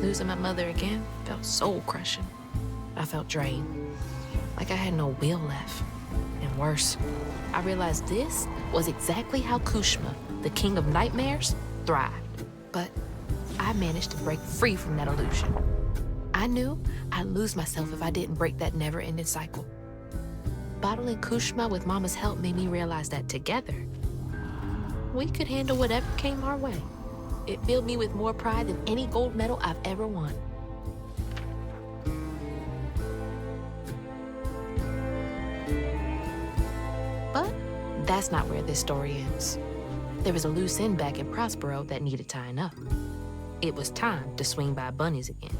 Losing my mother again felt soul-crushing. I felt drained, like I had no will left. And worse, I realized this was exactly how Kushma, the king of nightmares, thrived. But I managed to break free from that illusion. I knew I'd lose myself if I didn't break that never-ending cycle. Bottling Kushma with Mama's help made me realize that together, we could handle whatever came our way. It filled me with more pride than any gold medal I've ever won. But that's not where this story ends. There was a loose end back in Prospero that needed tying up. It was time to swing by Bunny's again.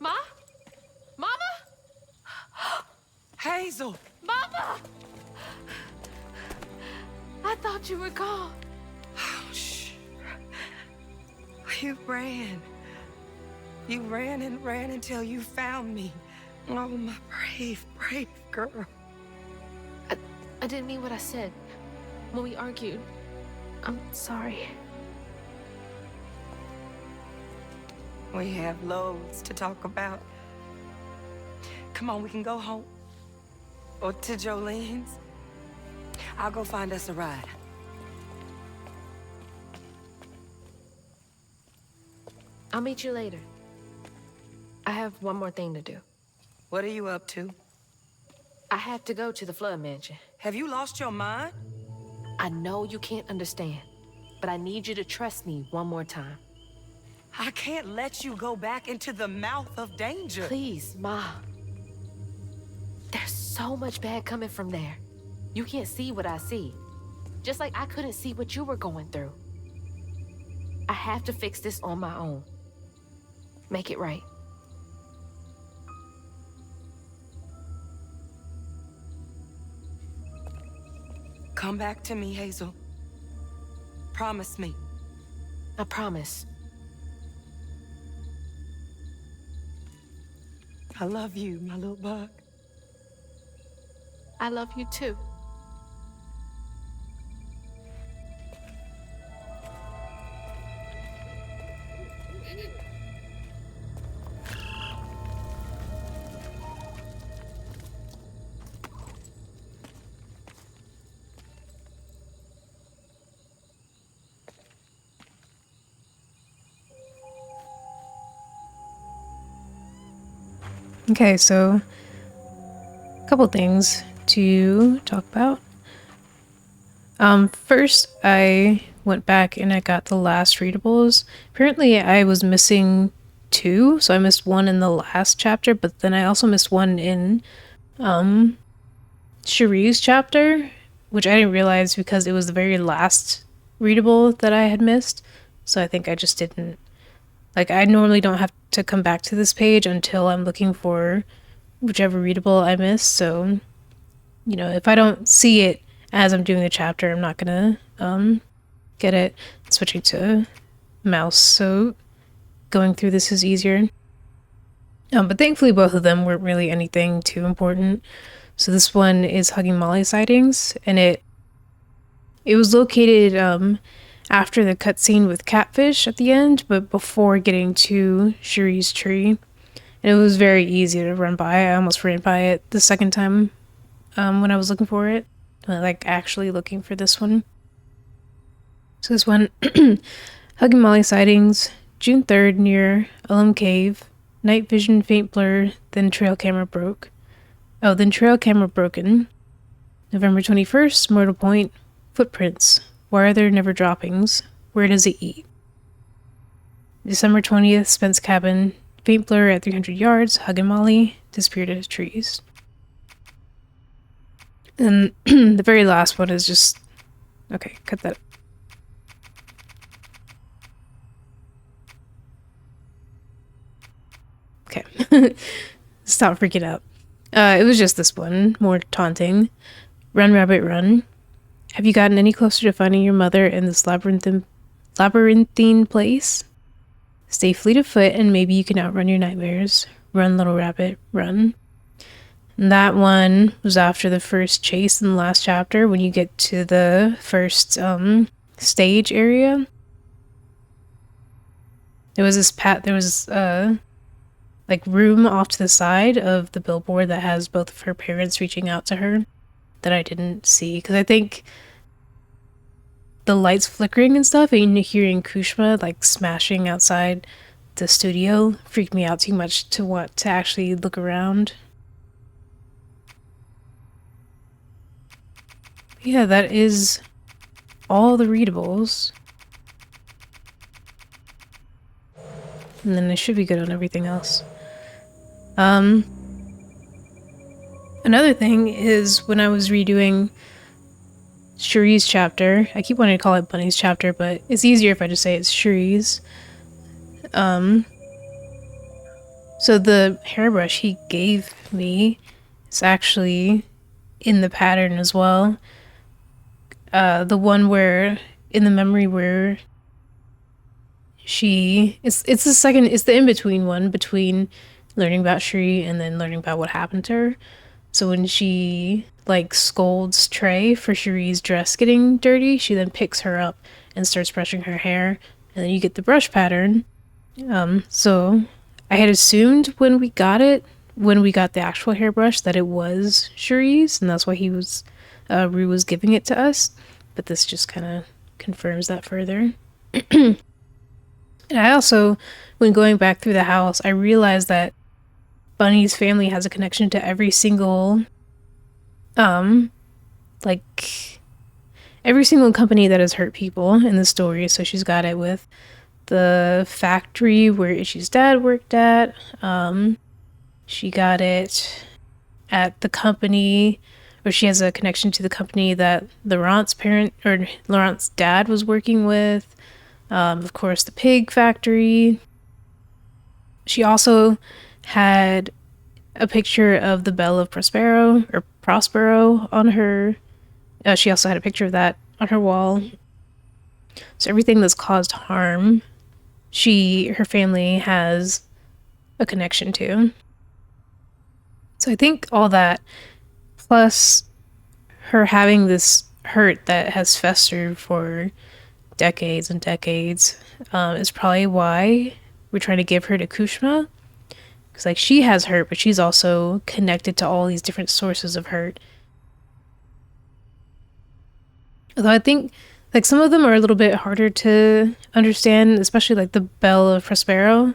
Ma? Mama? Hazel! Mama! I thought you were gone. Oh, shh. You ran. You ran and ran until you found me. Oh, my brave, brave girl. I didn't mean what I said when we argued. I'm sorry. We have loads to talk about. Come on, we can go home. Or to Jolene's. I'll go find us a ride. I'll meet you later. I have one more thing to do. What are you up to? I have to go to the Flood Mansion. Have you lost your mind? I know you can't understand, but I need you to trust me one more time. I can't let you go back into the mouth of danger. Please, Ma. There's so much bad coming from there. You can't see what I see. Just like I couldn't see what you were going through. I have to fix this on my own. Make it right. Come back to me, Hazel. Promise me. I promise. I love you, my little bug. I love you too. Okay, so a couple things to talk about. First, I went back and I got the last readables. Apparently, I was missing 2, so I missed 1 in the last chapter, but then I also missed 1 in Cherie's chapter, which I didn't realize because it was the very last readable that I had missed. So I think I just didn't. Like, I normally don't have to come back to this page until I'm looking for whichever readable I missed. So, you know, if I don't see it as I'm doing the chapter, I'm not gonna get it. Switching to mouse, so going through this is easier. But thankfully both of them weren't really anything too important. So this one is Hugging Molly sightings, and it was located after the cutscene with Catfish at the end, but before getting to Cherie's tree. And it was very easy to run by. I almost ran by it the second time when I was looking for it. Like, actually looking for this one. So this one, Hugging Molly sightings, June 3rd near Ullum Cave. Night vision faint blur, then trail camera broke. Oh, then trail camera broken. November 21st, Myrtle Point, footprints. Why are there never droppings? Where does it eat? December 20th, Spence Cabin, faint blur at 300 yards, Hugging Molly, disappeared into trees. And the very last one is just... Okay, cut that. Okay. Stop freaking out. It was just this one, more taunting. Run, rabbit, run. Have you gotten any closer to finding your mother in this labyrinthine place? Stay fleet of foot and maybe you can outrun your nightmares. Run, little rabbit, run. And that one was after the first chase in the last chapter when you get to the first stage area. There was this like room off to the side of the billboard that has both of her parents reaching out to her that I didn't see because I think the lights flickering and stuff and hearing Kushma like smashing outside the studio freaked me out too much to want to actually look around. Yeah, that is all the readables. And then I should be good on everything else. Another thing is when I was redoing Cherie's chapter, I keep wanting to call it Bunny's chapter, but it's easier if I just say it's Cherie's. So the hairbrush he gave me is actually in the pattern as well. The one where in the memory where it's the in-between one between learning about Cherie and then learning about what happened to her. So when she like scolds Trey for Cherie's dress getting dirty, she then picks her up and starts brushing her hair, and then you get the brush pattern. So I had assumed when we got the actual hairbrush that it was Cherie's, and that's why Rue was giving it to us, but this just kind of confirms that further. And I also, when going back through the house, I realized that Bunny's family has a connection to every single every single company that has hurt people in the story. So she's got it with the factory where Itchy's dad worked at. She got it at the company, or she has a connection to the company that Laurent's dad was working with. Of course, the pig factory. She also had a picture of the Bell of Prospero on her. She also had a picture of that on her wall. So everything that's caused harm, her family has a connection to. So I think all that, plus her having this hurt that has festered for decades and decades, is probably why we're trying to give her to Kushma. Because like she has hurt, but she's also connected to all these different sources of hurt. Although I think like some of them are a little bit harder to understand, especially like the Bell of Prospero,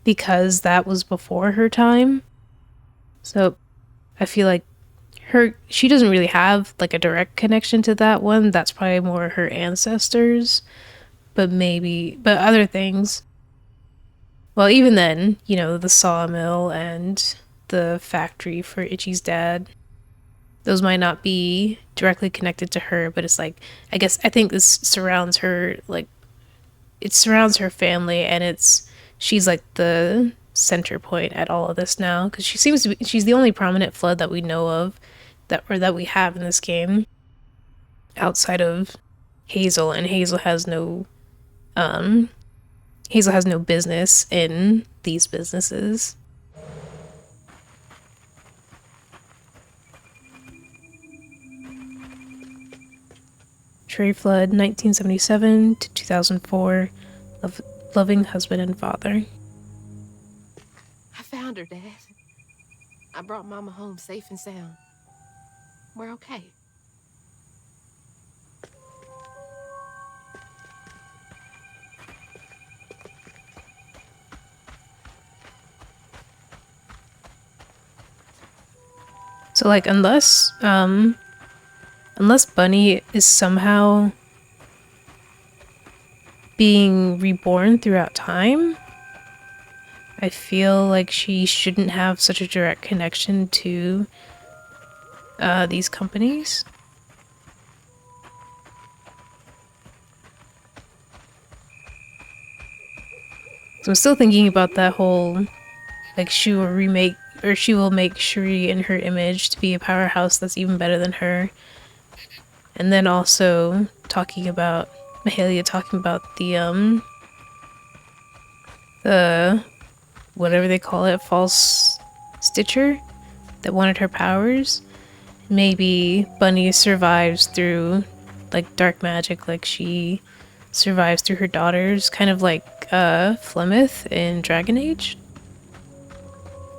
because that was before her time. So I feel like she doesn't really have like a direct connection to that one. That's probably more her ancestors, but other things. Well, even then, the sawmill and the factory for Itchy's dad, those might not be directly connected to her, but it's like, I think this surrounds her, like, it surrounds her family, and she's like the center point at all of this now, because she's the only prominent flood that we know of, that we have in this game, outside of Hazel, and Hazel has no business in these businesses. Trey Flood, 1977 to 2004, loving husband and father. I found her, Dad. I brought Mama home safe and sound. We're okay. So like unless Bunny is somehow being reborn throughout time, I feel like she shouldn't have such a direct connection to these companies. So I'm still thinking about that whole, like, she will make Cherie in her image to be a powerhouse that's even better than her. And then also talking about Mahalia talking about the whatever they call it, false stitcher that wanted her powers. Maybe Bunny survives through like dark magic, like she survives through her daughters, kind of like Flemeth in Dragon Age.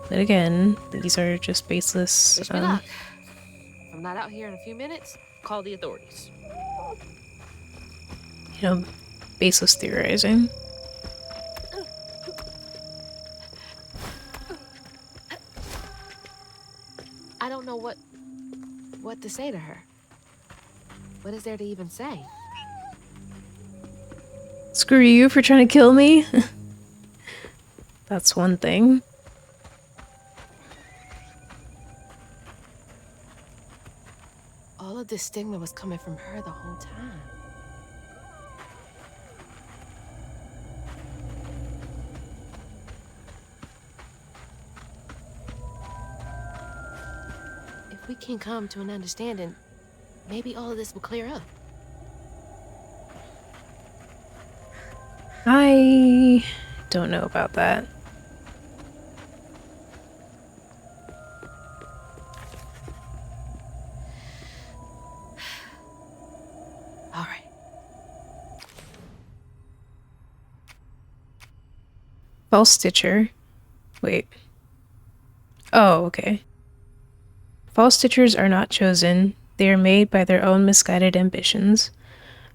But again, these are just baseless. Wish me luck. If I'm not out here in a few minutes, call the authorities. Baseless theorizing. I don't know what to say to her. What is there to even say? Screw you for trying to kill me. That's one thing. All of this stigma was coming from her the whole time. If we can come to an understanding, maybe all of this will clear up. I don't know about that. All right. False Stitcher. Wait. Oh, okay. False Stitchers are not chosen. They are made by their own misguided ambitions.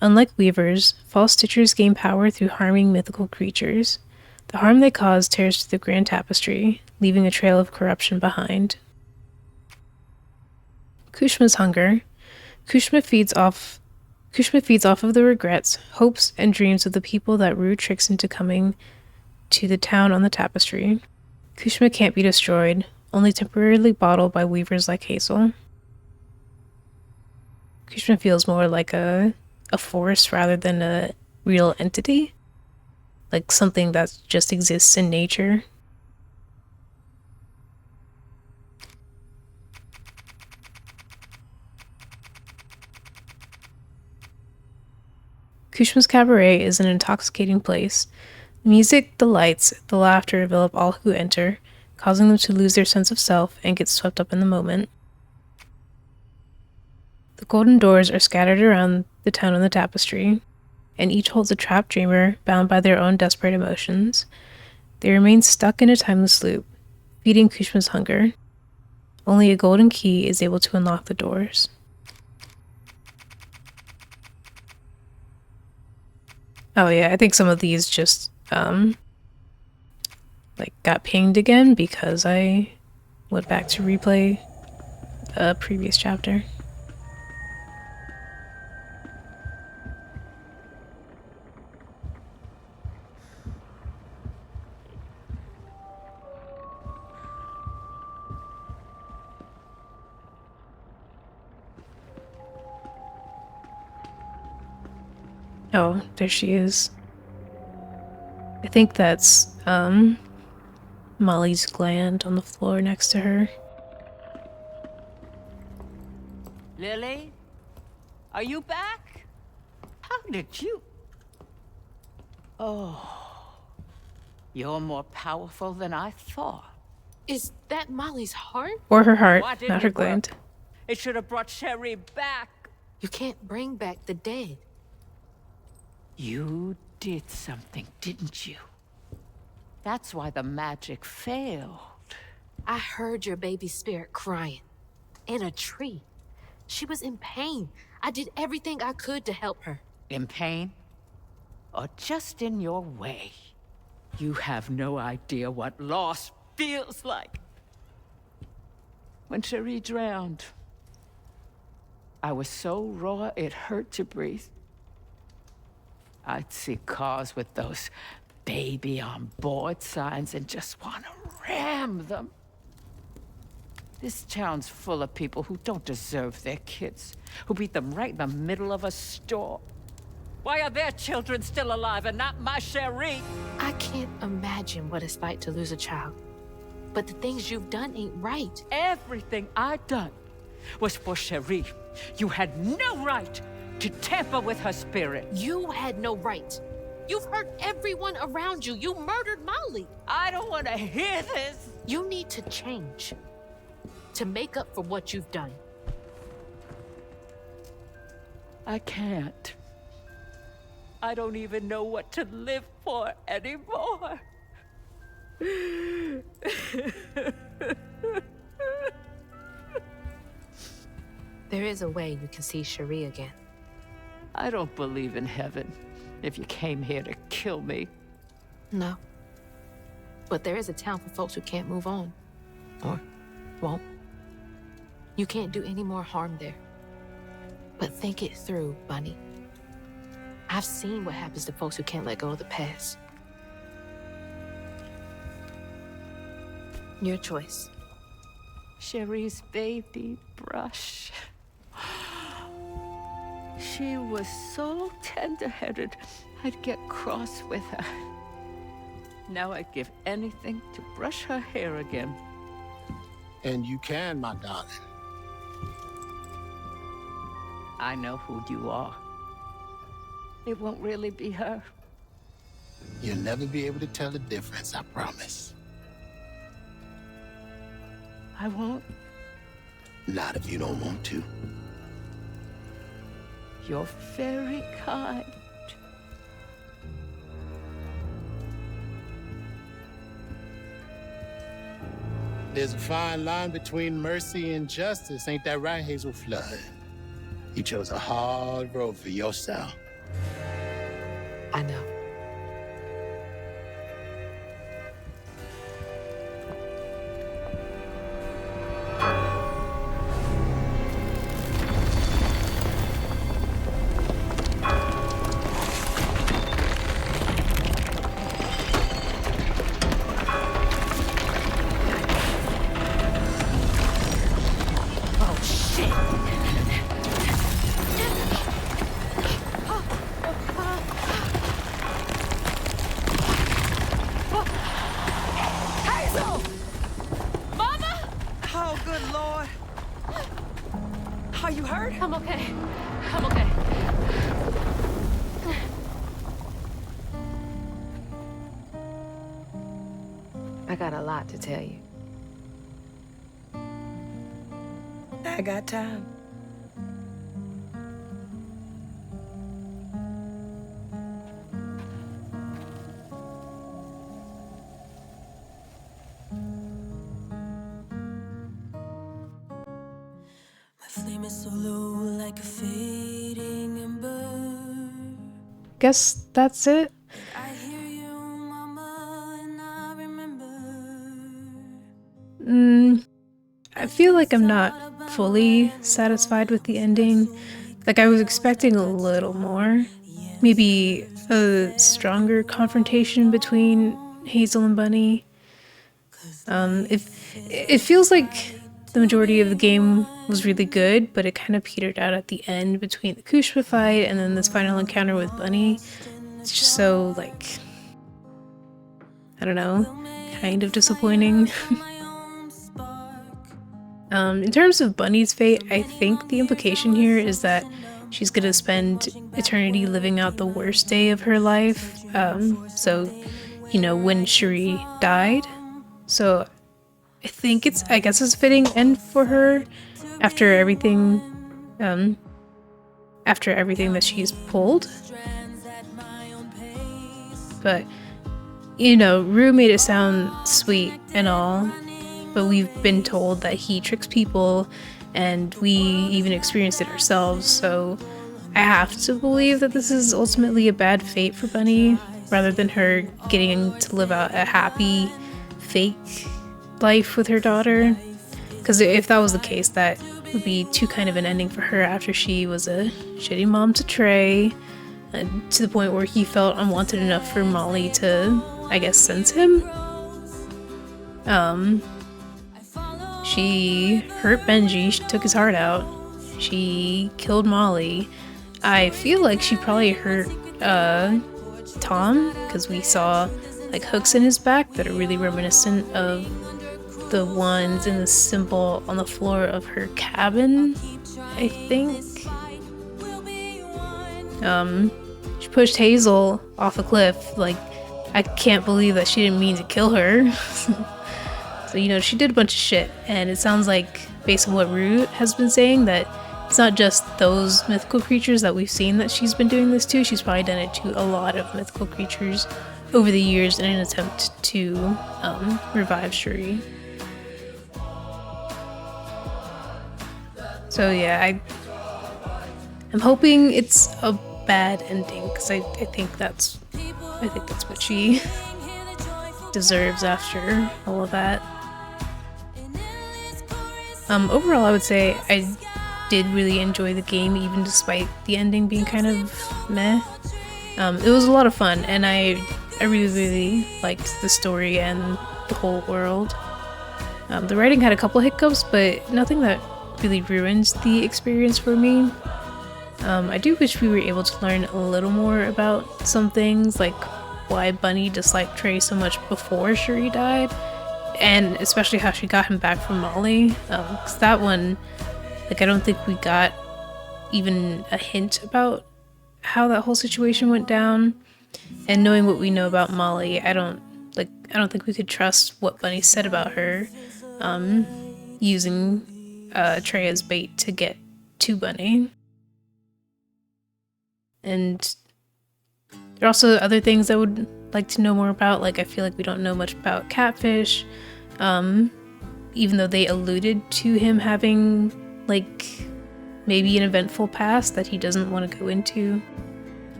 Unlike Weavers, False Stitchers gain power through harming mythical creatures. The harm they cause tears through the grand tapestry, leaving a trail of corruption behind. Kushma's hunger. Kushma feeds off of the regrets, hopes, and dreams of the people that Rue tricks into coming to the town on the tapestry. Kushma can't be destroyed, only temporarily bottled by weavers like Hazel. Kushma feels more like a force rather than a real entity. Like something that just exists in nature. Kushma's cabaret is an intoxicating place. The music, the lights, the laughter envelop all who enter, causing them to lose their sense of self and get swept up in the moment. The golden doors are scattered around the town on the tapestry, and each holds a trapped dreamer bound by their own desperate emotions. They remain stuck in a timeless loop, feeding Kushma's hunger. Only a golden key is able to unlock the doors. Oh yeah, I think some of these just got pinged again because I went back to replay a previous chapter. Oh, there she is. I think that's Molly's gland on the floor next to her. Lily? Are you back? How did you... Oh, you're more powerful than I thought. Is that Molly's heart? Or her heart, Why didn't not her it work? gland. It should have brought Sherry back. You can't bring back the dead. You did something, didn't you? That's why the magic failed. I heard your baby spirit crying. In a tree. She was in pain. I did everything I could to help her. In pain? Or just in your way? You have no idea what loss feels like. When Cherie drowned, I was so raw it hurt to breathe. I'd see cars with those baby on board signs and just want to ram them. This town's full of people who don't deserve their kids, who beat them right in the middle of a store. Why are their children still alive and not my Cherie? I can't imagine what it's like to lose a child. But the things you've done ain't right. Everything I done was for Cherie. You had no right to tamper with her spirit. You had no right. You've hurt everyone around you. You murdered Molly. I don't want to hear this. You need to change to make up for what you've done. I can't. I don't even know what to live for anymore. There is a way you can see Cherie again. I don't believe in heaven if you came here to kill me. No. But there is a town for folks who can't move on. Or won't. You can't do any more harm there. But think it through, Bunny. I've seen what happens to folks who can't let go of the past. Your choice. Cherie's baby Brush. She was so tender-headed, I'd get cross with her. Now I'd give anything to brush her hair again. And you can, my darling. I know who you are. It won't really be her. You'll never be able to tell the difference, I promise. I won't. Not if you don't want to. You're very kind. There's a fine line between mercy and justice, ain't that right, Hazel Flood? You chose a hard road for yourself. I know. Oh, good Lord. Are you hurt? I'm okay. I'm okay. I got a lot to tell you. I got time. Flame is so low like a fading ember. Guess that's it. I hear you, mama, and I remember. I feel like I'm not fully satisfied with the ending. Like, I was expecting a little more. Maybe a stronger confrontation between Hazel and Bunny. It feels like the majority of the game was really good, but it kind of petered out at the end between the Kushma fight and then this final encounter with Bunny. It's just so, like, I don't know, kind of disappointing. In terms of Bunny's fate, I think the implication here is that she's gonna spend eternity living out the worst day of her life. So, you know, when Cherie died. So I guess it's a fitting end for her after everything that she's pulled. But, you know, Rue made it sound sweet and all, but we've been told that he tricks people, and we even experienced it ourselves, so I have to believe that this is ultimately a bad fate for Bunny, rather than her getting to live out a happy, fake life with her daughter. Because if that was the case, that would be too kind of an ending for her after she was a shitty mom to Trey, to the point where he felt unwanted enough for Molly to, I guess, sense him. She hurt Benji, she took his heart out, she killed Molly. I feel like she probably hurt Tom, because we saw like hooks in his back that are really reminiscent of the wands and the symbol on the floor of her cabin, I think. She pushed Hazel off a cliff. Like, I can't believe that she didn't mean to kill her. So, you know, she did a bunch of shit, and it sounds like, based on what Rue has been saying, that it's not just those mythical creatures that we've seen that she's been doing this to. She's probably done it to a lot of mythical creatures over the years in an attempt to revive Shuri. So yeah, I'm hoping it's a bad ending, because I think that's what she deserves after all of that. Overall, I would say I did really enjoy the game, even despite the ending being kind of meh. It was a lot of fun, and I really liked the story and the whole world. The writing had a couple hiccups, but nothing that really ruined the experience for me. I do wish we were able to learn a little more about some things, like why Bunny disliked Trey so much before Shuri died, and especially how she got him back from Molly. Because that one, like, I don't think we got even a hint about how that whole situation went down. And knowing what we know about Molly, I don't think we could trust what Bunny said about her, using Trey as bait to get to Bunny. And there are also other things I would like to know more about. Like, I feel like we don't know much about Catfish, even though they alluded to him having, like, maybe an eventful past that he doesn't want to go into.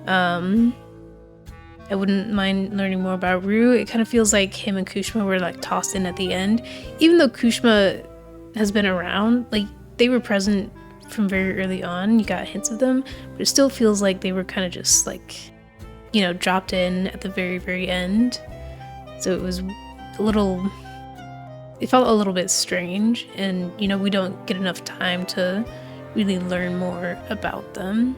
I wouldn't mind learning more about Rue. It kind of feels like him and Kushma were, like, tossed in at the end. Even though Kushma has been around, like, they were present from very early on. You got hints of them, but it still feels like they were kind of just, like, you know, dropped in at the very end. So it was it felt a little bit strange, and, you know, we don't get enough time to really learn more about them.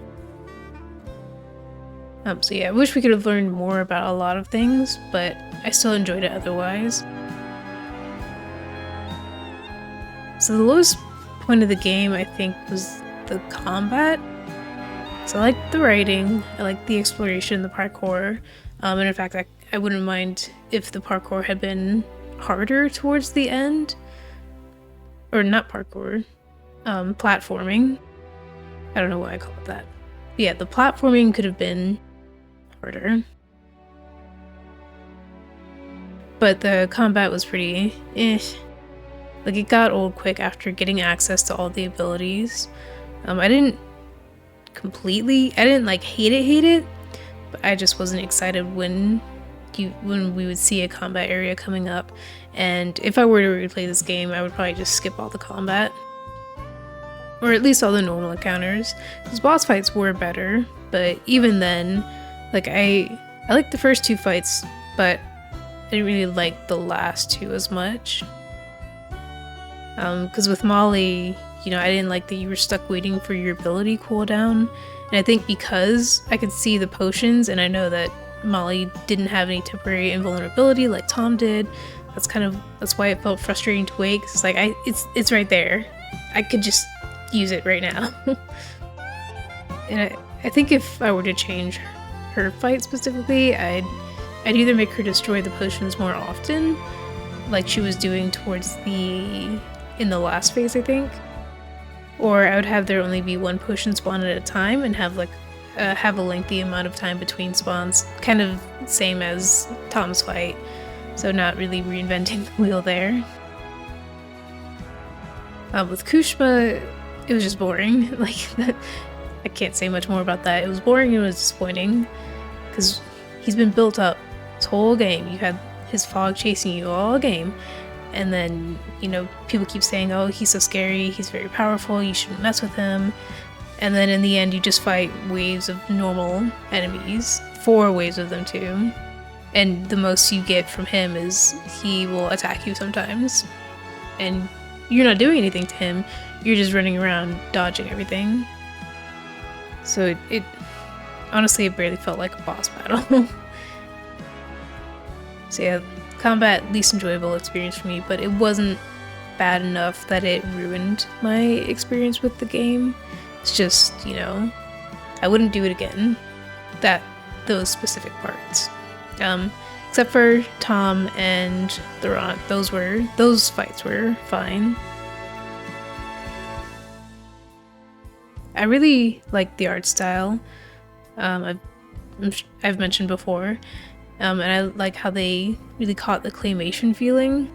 So yeah, I wish we could have learned more about a lot of things, but I still enjoyed it otherwise. So the lowest point of the game, I think, was the combat. So I liked the writing, I liked the exploration, the parkour, and in fact, I wouldn't mind if the parkour had been harder towards the end. Or not parkour, platforming. I don't know why I call it that. But yeah, the platforming could have been harder. But the combat was pretty Like, it got old quick after getting access to all the abilities. I didn't like hate it, but I just wasn't excited when we would see a combat area coming up. And if I were to replay this game, I would probably just skip all the combat. Or at least all the normal encounters. Because boss fights were better, but even then, like, I liked the first two fights, but I didn't really like the last two as much. Because with Molly, you know, I didn't like that you were stuck waiting for your ability cooldown. And I think because I could see the potions, and I know that Molly didn't have any temporary invulnerability like Tom did, that's why it felt frustrating to wait. 'Cause it's like, it's right there. I could just use it right now. And I think if I were to change her fight specifically, I'd either make her destroy the potions more often, like she was doing in the last phase, I think. Or I would have there only be one potion spawn at a time and have a lengthy amount of time between spawns, kind of same as Tom's fight, so not really reinventing the wheel there. With Kushma, it was just boring. Like, I can't say much more about that. It was boring and it was disappointing, because he's been built up this whole game. You had his fog chasing you all game, and then, you know, people keep saying, oh, he's so scary, he's very powerful, you shouldn't mess with him. And then in the end, you just fight waves of normal enemies, 4 waves of them too. And the most you get from him is he will attack you sometimes, and you're not doing anything to him, you're just running around dodging everything. So it honestly, it barely felt like a boss battle. So yeah, combat least enjoyable experience for me, but it wasn't bad enough that it ruined my experience with the game. It's just, you know, I wouldn't do it again. Those specific parts. Except for Tom and Laurent, those fights were fine. I really like the art style. I've mentioned before, and I like how they really caught the claymation feeling.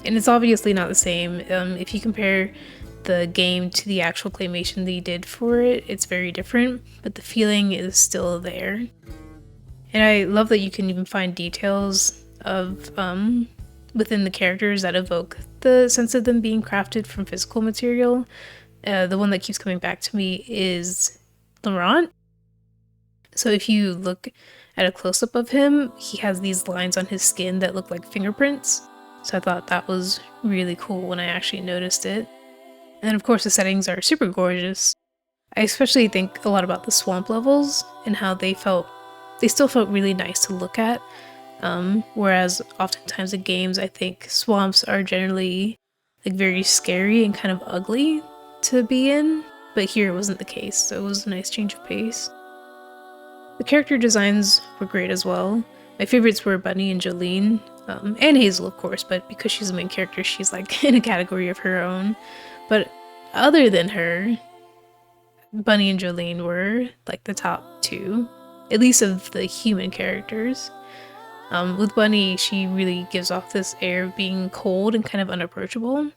And it's obviously not the same. If you compare the game to the actual claymation they did for it, it's very different, but the feeling is still there. And I love that you can even find details of within the characters that evoke the sense of them being crafted from physical material. The one that keeps coming back to me is Laurent. So if you look at a close-up of him, he has these lines on his skin that look like fingerprints. So I thought that was really cool when I actually noticed it. And of course the settings are super gorgeous. I especially think a lot about the swamp levels and how they still felt really nice to look at. Whereas oftentimes in games, I think swamps are generally like very scary and kind of ugly to be in, but here it wasn't the case, so it was a nice change of pace. The character designs were great as well. My favorites were Bunny and Jolene, and Hazel of course, but because she's the main character, she's like in a category of her own. But other than her, Bunny and Jolene were like the top two, at least of the human characters. With Bunny, she really gives off this air of being cold and kind of unapproachable.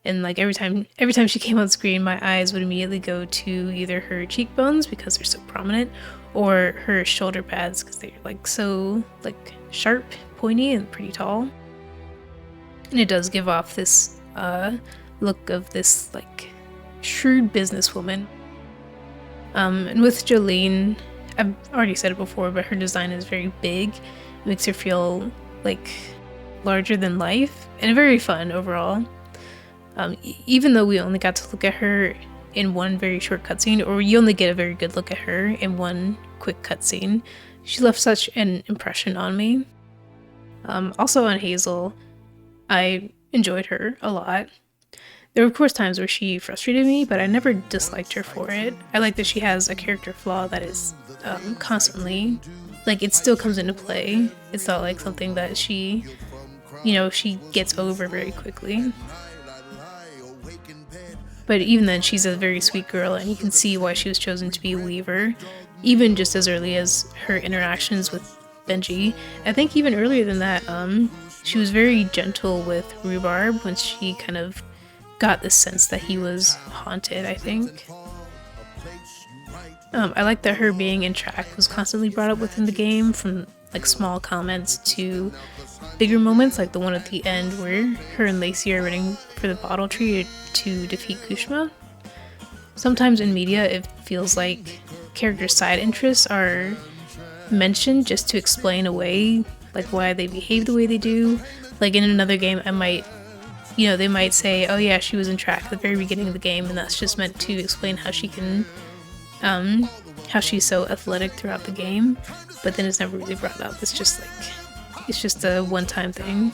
And like every time she came on screen, my eyes would immediately go to either her cheekbones because they're so prominent, or her shoulder pads because they're like so like sharp, pointy, and pretty tall. And it does give off this look of this like shrewd businesswoman. And with Jolene, I've already said it before, but her design is very big. It makes her feel like larger than life and very fun overall. Even though we only got to look at her in one very short cutscene, or you only get a very good look at her in one quick cutscene, she left such an impression on me. Also on Hazel, I enjoyed her a lot. There were of course times where she frustrated me, but I never disliked her for it. I like that she has a character flaw that is constantly, like, it still comes into play. It's not like something that she gets over very quickly. But even then, she's a very sweet girl, and you can see why she was chosen to be a Weaver, even just as early as her interactions with Benji. I think even earlier than that, she was very gentle with Rhubarb when she kind of got the sense that he was haunted, I think. I like that her being in track was constantly brought up within the game, from like small comments to bigger moments, like the one at the end where her and Lacey are running for the bottle tree to defeat Kushma. Sometimes in media it feels like character side interests are mentioned just to explain away like why they behave the way they do. Like in another game they might say, oh yeah, she was in track at the very beginning of the game, and that's just meant to explain how she can how she's so athletic throughout the game, but then it's never really brought up. It's just a one-time thing.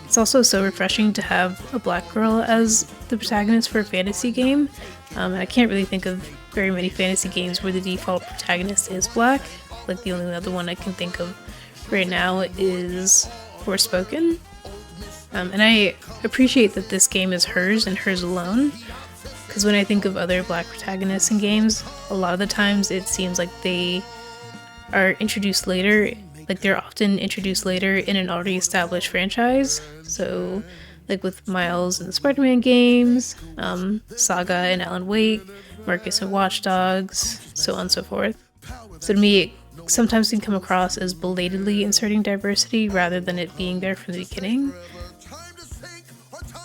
It's also so refreshing to have a black girl as the protagonist for a fantasy game. And I can't really think of very many fantasy games where the default protagonist is black. Like the only other one I can think of right now is Forspoken. And I appreciate that this game is hers and hers alone, because when I think of other black protagonists in games, a lot of the times it seems like they are introduced later. Like they're often introduced later in an already established franchise. So like with Miles in the Spider-Man games, Saga and Alan Wake, Marcus and Watch Dogs, so on and so forth. So to me, it sometimes can come across as belatedly inserting diversity rather than it being there from the beginning.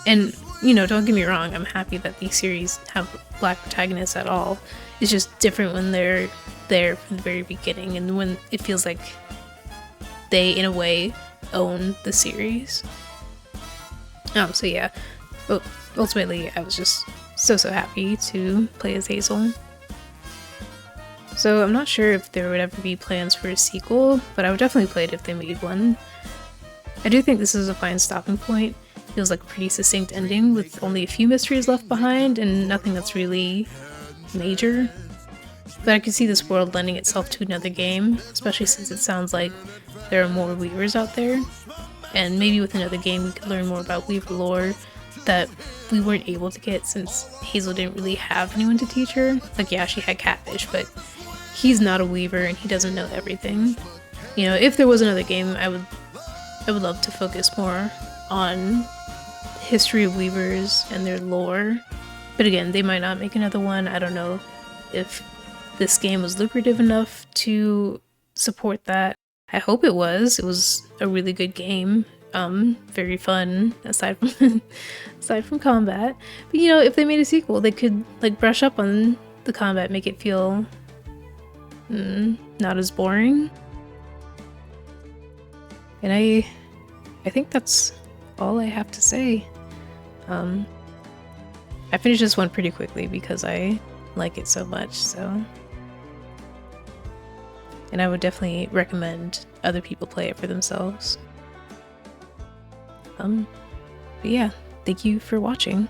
And, don't get me wrong, I'm happy that these series have black protagonists at all. It's just different when they're there from the very beginning and when it feels like they, in a way, own the series. So yeah, but ultimately I was just so happy to play as Hazel. So I'm not sure if there would ever be plans for a sequel, but I would definitely play it if they made one. I do think this is a fine stopping point. Feels like a pretty succinct ending with only a few mysteries left behind and nothing that's really major. But I could see this world lending itself to another game, especially since it sounds like there are more Weavers out there. And maybe with another game we could learn more about Weaver lore that we weren't able to get since Hazel didn't really have anyone to teach her. Like, yeah, she had Catfish, but he's not a Weaver and he doesn't know everything. You know, if there was another game, I would love to focus more on the history of Weavers and their lore. But again, they might not make another one. I don't know if this game was lucrative enough to support that. I hope it was. It was a really good game. Very fun aside from combat. But you know, if they made a sequel, they could like brush up on the combat, make it feel not as boring. And I think that's all I have to say. I finished this one pretty quickly because I like it so much, so. And I would definitely recommend other people play it for themselves. But yeah, thank you for watching.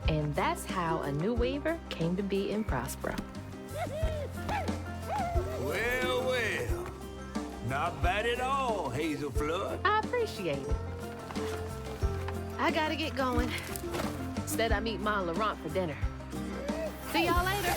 And that's how a new weaver came to be in Prospero. Well, well. Not bad at all, Hazel Flood. I appreciate it. I gotta get going. Instead, I meet Ma and Laurent for dinner. See y'all later.